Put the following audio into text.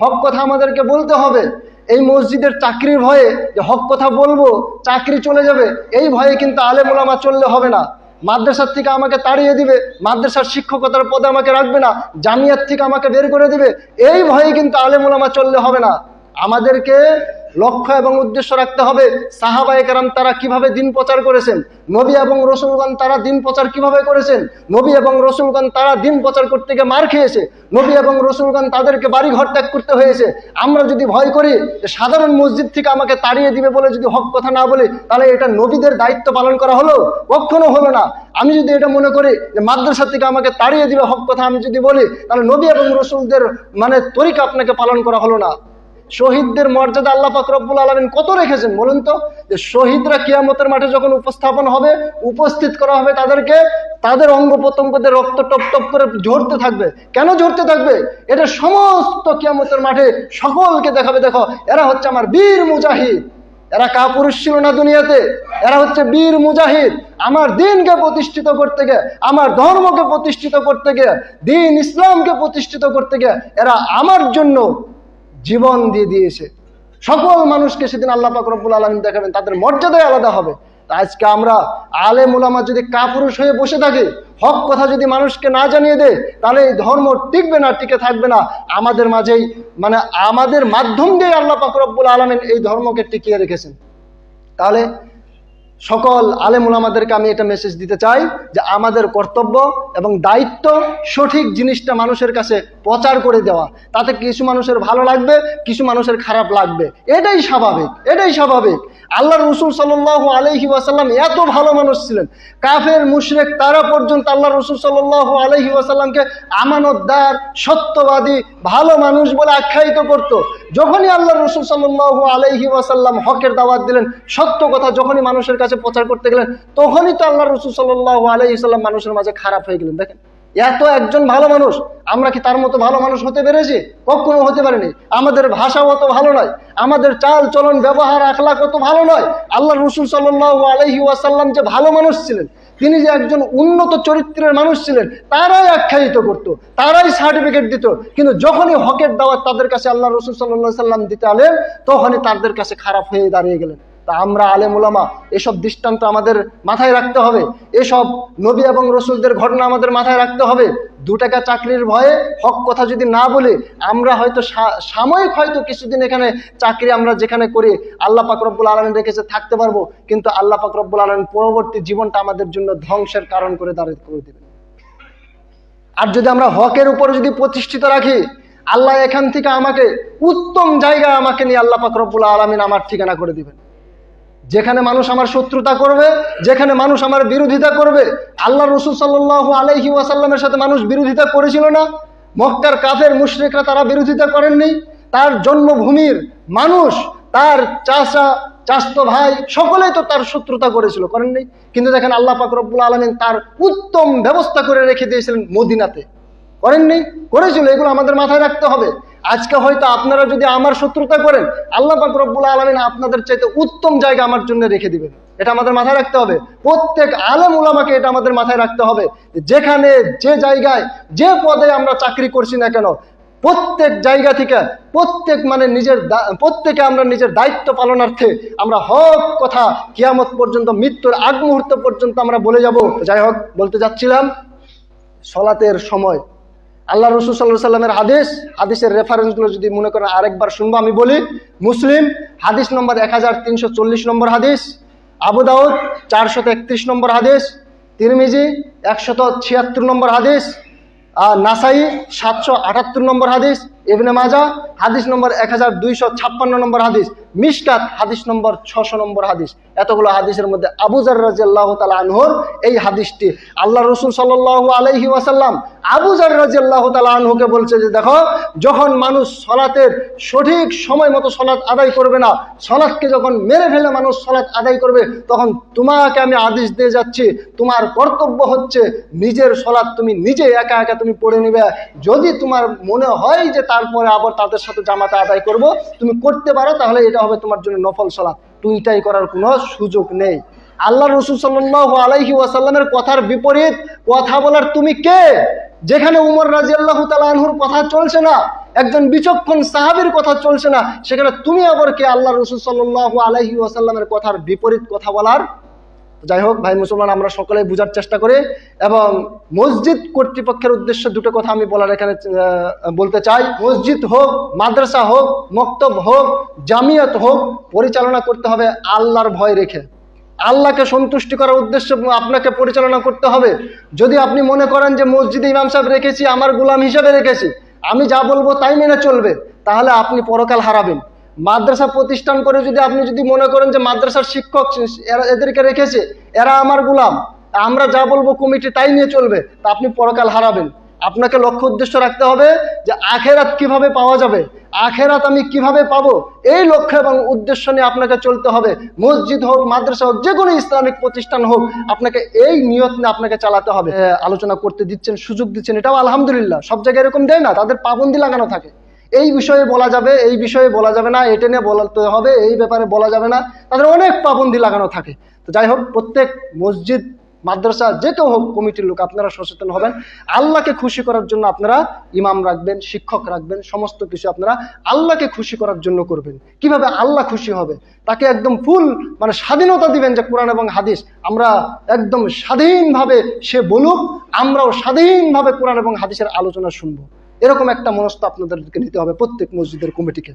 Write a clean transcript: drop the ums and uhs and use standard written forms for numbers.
হক কথা আমাদেরকে বলতে হবে। এই মসজিদের চাকরির ভয়ে যে হক কথা বলবো চাকরি চলে যাবে, এই ভয়ে কিন্তু আলেম ওলামা চললে হবে না। মাদ্রাসার থেকে আমাকে তাড়িয়ে দিবে, মাদ্রাসার শিক্ষকতার পদে আমাকে রাখবে না, জামিয়াত থেকে আমাকে বের করে দিবে, এই ভয়ে কিন্তু আলেম ওলামা চললে হবে না। আমাদেরকে লক্ষ্য এবং উদ্দেশ্য রাখতে হবে সাহাবায়ে কেরাম তারা কিভাবে দিন প্রচার করেছেন, নবী এবং রসুলগণ তারা দিন প্রচার কিভাবে করেছেন। নবী এবং রসুলগণ তারা দিন প্রচার করতে গিয়ে মার খেয়েছে, নবী এবং রসুলগণ তাদেরকে বাড়ি ঘর ত্যাগ করতে হয়েছে। আমরা যদি ভয় করি যে সাধারণ মসজিদ থেকে আমাকে তাড়িয়ে দিবে বলে যদি হক কথা না বলি, তাহলে এটা নবীদের দায়িত্ব পালন করা হলো? কখনো হলো না। আমি যদি এটা মনে করি যে মাদ্রাসা থেকে আমাকে তাড়িয়ে দিবে হক কথা আমি যদি বলি, তাহলে নবী এবং রসুলদের তরিকা আপনাকে পালন করা হলো না। শহীদদের মর্যাদা আল্লাহ পাক রব্বুল আলামিন কত রেখেছেন বলুন তো? যে শহীদরা কিয়ামতের মাঠে যখন উপস্থাপন হবে, উপস্থিত করা হবে তাদেরকে, তাদের অঙ্গ প্রত্যঙ্গদের রক্ত টপ টপ করে ঝরতে থাকবে। কেন ঝরতে থাকবে? এটা সমস্ত কিয়ামতের মাঠে সকলকে দেখাবে, দেখো এরা হচ্ছে আমার বীর মুজাহিদ। এরা কাপুরুষ ছিল না দুনিয়াতে, এরা হচ্ছে বীর মুজাহিদ। আমার দিনকে প্রতিষ্ঠিত করতে গিয়ে, আমার ধর্মকে প্রতিষ্ঠিত করতে গিয়ে, দিন ইসলামকে প্রতিষ্ঠিত করতে গিয়ে এরা আমার জন্য জীবন দিয়ে দিয়েছে। সকল মানুষকে সেদিন আল্লাহ পাক রব্বুল আলামিন দেখাবেন, তাদের মর্যাদাই আলাদা হবে। আজকে আমরা আলেম ওলামা যদি কাপুরুষ হয়ে বসে থাকি, হক কথা যদি মানুষকে না জানিয়ে দেয়, তাহলে এই ধর্ম টিকবে না, টিকে থাকবে না। আমাদের মাঝেই আমাদের মাধ্যম দিয়ে আল্লাহ পাক রব্বুল আলামিন এই ধর্মকে টিকিয়ে রেখেছেন। তাহলে সকল আলেম ওলামাদেরকে আমি এটা মেসেজ দিতে চাই যে আমাদের কর্তব্য এবং দায়িত্ব সঠিক জিনিসটা মানুষের কাছে প্রচার করে দেওয়া। তাতে কিছু মানুষের ভালো লাগবে, কিছু মানুষের খারাপ লাগবে, এটাই স্বাভাবিক, এটাই স্বাভাবিক। আল্লাহ রসুল সাল্লাল্লাহু আলাইহি ওয়াসাল্লাম এত ভালো মানুষ ছিলেন, কাফের মুশরিক তারা পর্যন্ত আল্লাহ রসুল সাল্লাল্লাহু আলাইহি ওয়াসাল্লামকে আমানতদার, সত্যবাদী, ভালো মানুষ বলে আখ্যায়িত করত। যখনই আল্লাহ রসুল সাল্লাল্লাহু আলাইহি ওয়াসাল্লাম হকের দাওয়াত দিলেন, সত্য কথা যখনই মানুষের কাছে প্রচার করতে গেলেন, তখনই তো আল্লাহ রসুল সাল্লাল্লাহু আলাইহি ওয়াসাল্লাম মানুষের মাঝে খারাপ হয়ে গেলেন। দেখেন, এত একজন ভালো মানুষ, আমরা কি তার মতো ভালো মানুষ হতে পেরেছি? কখনো হতে পারিনি। আমাদের ভাষাও অত ভালো নয়, আমাদের চাল চলন ব্যবহার আখলাক অত ভালো নয়। আল্লাহ রসুল সাল্লাল্লাহু আলাইহি ওয়াসাল্লাম যে ভালো মানুষ ছিলেন, তিনি যে একজন উন্নত চরিত্রের মানুষ ছিলেন, তারাই আখ্যায়িত করত, তারাই সার্টিফিকেট দিত। কিন্তু যখনই হকের দাওয়াত তাদের কাছে আল্লাহ রসুল সাল্লাল্লাহু আলাইহি ওয়াসাল্লাম দিতে আলেন, তখনই তাদের কাছে খারাপ হয়ে দাঁড়িয়ে গেলেন। তা আমরা আলেম ওলামা এসব দৃষ্টান্ত আমাদের মাথায় রাখতে হবে, এসব নবী এবং রসুলদের ঘটনা আমাদের মাথায় রাখতে হবে। 2 টাকা চাকরির ভয়ে হক কথা যদি না বলি, আমরা হয়তো সাময়িক হয়তো কিছুদিন এখানে চাকরি আমরা যেখানে করি আল্লাহ পাক রব্বুল আলামিন রেখেছে থাকতে পারবো, কিন্তু আল্লাহ পাক রব্বুল আলামিন পরবর্তী জীবনটা আমাদের জন্য ধ্বংসের কারণ করে দাঁড়িয়ে করে দেবেন। আর যদি আমরা হকের উপরে যদি প্রতিষ্ঠিত রাখি, আল্লাহ এখান থেকে আমাকে উত্তম জায়গায় আমাকে নিয়ে আল্লাহ পাক রব্বুল আলামিন আমার ঠিকানা করে দিবেন। যেখানে মানুষ আমার শত্রুতা করবে, যেখানে মানুষ আমার বিরোধিতা করবে, আল্লাহ রসুল সাল্লাল্লাহু আলাইহি ওয়াসাল্লামের সাথে মানুষ বিরোধিতা করেছিল না? মক্কার কাফের মুশরিকরা তারা বিরোধিতা করেননি? তার জন্মভূমির মানুষ, তার চাচা, চাচতো ভাই সকলেই তো তার শত্রুতা করেছিল, করেননি? কিন্তু দেখেন আল্লাহ পাক রব্বুল আলামিন তার উত্তম ব্যবস্থা করে রেখে দিয়েছিলেন মদিনাতে, করেননি? করেছিল। এগুলো আমাদের মাথায় রাখতে হবে। আজকে হয়তো আপনারা যদি আমার শত্রুতা করেন, আল্লাহ পাক রব্বুল আলামিন আপনাদের চাইতে উত্তম জায়গা আমার জন্য রেখে দিবেন। এটা আমাদের মাথায় রাখতে হবে। প্রত্যেক আলেম উলামাকে এটা আমাদের মাথায় রাখতে হবে। যেখানে যে জায়গায় যে পদে আমরা চাকরি করছি না কেন, প্রত্যেক জায়গা থেকে প্রত্যেকে আমরা নিজের দায়িত্ব পালনার্থে আমরা হক কথা কিয়ামত পর্যন্ত, মৃত্যুর আগ মুহূর্ত পর্যন্ত আমরা বলে যাব। যাই হোক, বলতে যাচ্ছিলাম সলাতের সময় আল্লাহ রসুল সাল্লাল্লাহু আলাইহি ওয়াসাল্লামের হাদিসের রেফারেন্সগুলো যদি মনে করেন আরেকবার শুনবো, আমি বলি। মুসলিম হাদিস নম্বর 1340 নম্বর হাদিস, আবু দাউদ 431 নম্বর হাদিস, তিরমিজি 176 নম্বর হাদিস, নাসাই 778 নম্বর হাদিস, ইবনে মাজাহ হাদিস নম্বর 1256 নম্বর হাদিস, মিশকাত হাদিস নম্বর 600 নম্বর হাদিস। এতগুলো হাদিসের মধ্যে আবু যর রাদিয়াল্লাহু তাআলা আনহুর এই হাদিসটি আল্লাহ রাসূল সাল্লাল্লাহু আলাইহি ওয়াসাল্লাম আবু যর রাদিয়াল্লাহু তাআলা আনহুকে বলছে যে দেখো, যখন মানুষ সলাতের সঠিক সময় মতো সলাত আদায় করবে না, সলাতকে যখন মেরে ফেলে মানুষ সলাত আদায় করবে, তখন তোমাকে আমি আদেশ দিয়ে যাচ্ছি, তোমার কর্তব্য হচ্ছে নিজের সলাত তুমি নিজে একা একা তুমি পড়ে নিবে। যদি তোমার মনে হয় যে তারপরে আবার তাদের সাথে জামাতে আদায় করব, তুমি করতে পারো, তাহলে এটা হবে তোমার জন্য নফল সালাত। দুইটাই করার কোনো সুযোগ নেই। আল্লাহ রাসূল সাল্লাল্লাহু আলাইহি ওয়াসাল্লামের কথার বিপরীত কথা বলার তুমি কে? যেখানে উমর রাদিয়াল্লাহু তাআলা আনহুর কথা চলছে না, একজন বিচক্ষণ সাহাবীর কথা চলছে না, সেখানে তুমি আবার কে আল্লাহ রাসূল সাল্লাল্লাহু আলাইহি ওয়াসাল্লামের কথার বিপরীত কথা বলার? যাই হোক ভাই মুসলমান, আমরা সকলেই বোঝার চেষ্টা করি। এবং মসজিদ কর্তৃপক্ষের উদ্দেশ্যে দুটো কথা আমি বলার এখানে বলতে চাই। মসজিদ হোক, মাদ্রাসা হোক, মক্তব হোক, জামিয়াত হোক, পরিচালনা করতে হবে আল্লাহর ভয় রেখে। আল্লাহকে সন্তুষ্টি করার উদ্দেশ্যে আপনাকে পরিচালনা করতে হবে। যদি আপনি মনে করেন যে মসজিদে ইমাম সাহেব রেখেছি, আমার গোলাম হিসেবে রেখেছি, আমি যা বলবো তাই মেনে চলবে, তাহলে আপনি পরকাল হারাবেন। মাদ্রাসা প্রতিষ্ঠান করে যদি মনে করেন যে মাদ্রাসার শিক্ষক এদেরকে রেখেছে, এরা আমার গোলাম, আমরা যা বলবো কমিটি তাই নিয়ে চলবে, তা আপনি পরকাল হারাবেন। আপনাকে লক্ষ্য উদ্দেশ্য রাখতে হবে যে আখেরাত কিভাবে পাওয়া যাবে, আখেরাত আমি কিভাবে পাবো, এই লক্ষ্য এবং উদ্দেশ্য নিয়ে আপনাকে চলতে হবে। মসজিদ হোক, মাদ্রাসা হোক, যে কোনো ইসলামিক প্রতিষ্ঠান হোক, আপনাকে এই নিয়ত নিয়ে আপনাকে চালাতে হবে। আলোচনা করতে দিচ্ছেন, সুযোগ দিচ্ছেন, এটাও আলহামদুলিল্লাহ। সব জায়গায় এরকম দেয় না, তাদের পাবন্দি লাগানো থাকে। এই বিষয়ে বলা যাবে, এই বিষয়ে বলা যাবে না, এটা নিয়ে বলতে হবে, এই ব্যাপারে বলা যাবে না, তাদের অনেক পাবন্দি লাগানো থাকে। তো যাই হোক, প্রত্যেক মসজিদ, মাদ্রাসা, যে কেউ হোক, কমিটির লোক আপনারা সচেতন হবেন। আল্লাহকে খুশি করার জন্য আপনারা ইমাম রাখবেন, শিক্ষক রাখবেন, সমস্ত কিছু আপনারা আল্লাহকে খুশি করার জন্য করবেন। কিভাবে আল্লাহ খুশি হবে, তাকে একদম ফুল স্বাধীনতা দিবেন যে কোরআন এবং হাদিস আমরা একদম স্বাধীনভাবে সে বলুক, আমরাও স্বাধীনভাবে কোরআন এবং হাদিসের আলোচনা শুনবো। এরকম একটা মনস্থ আপনাদেরকে নিতে হবে প্রত্যেক মসজিদের কমিটিকে।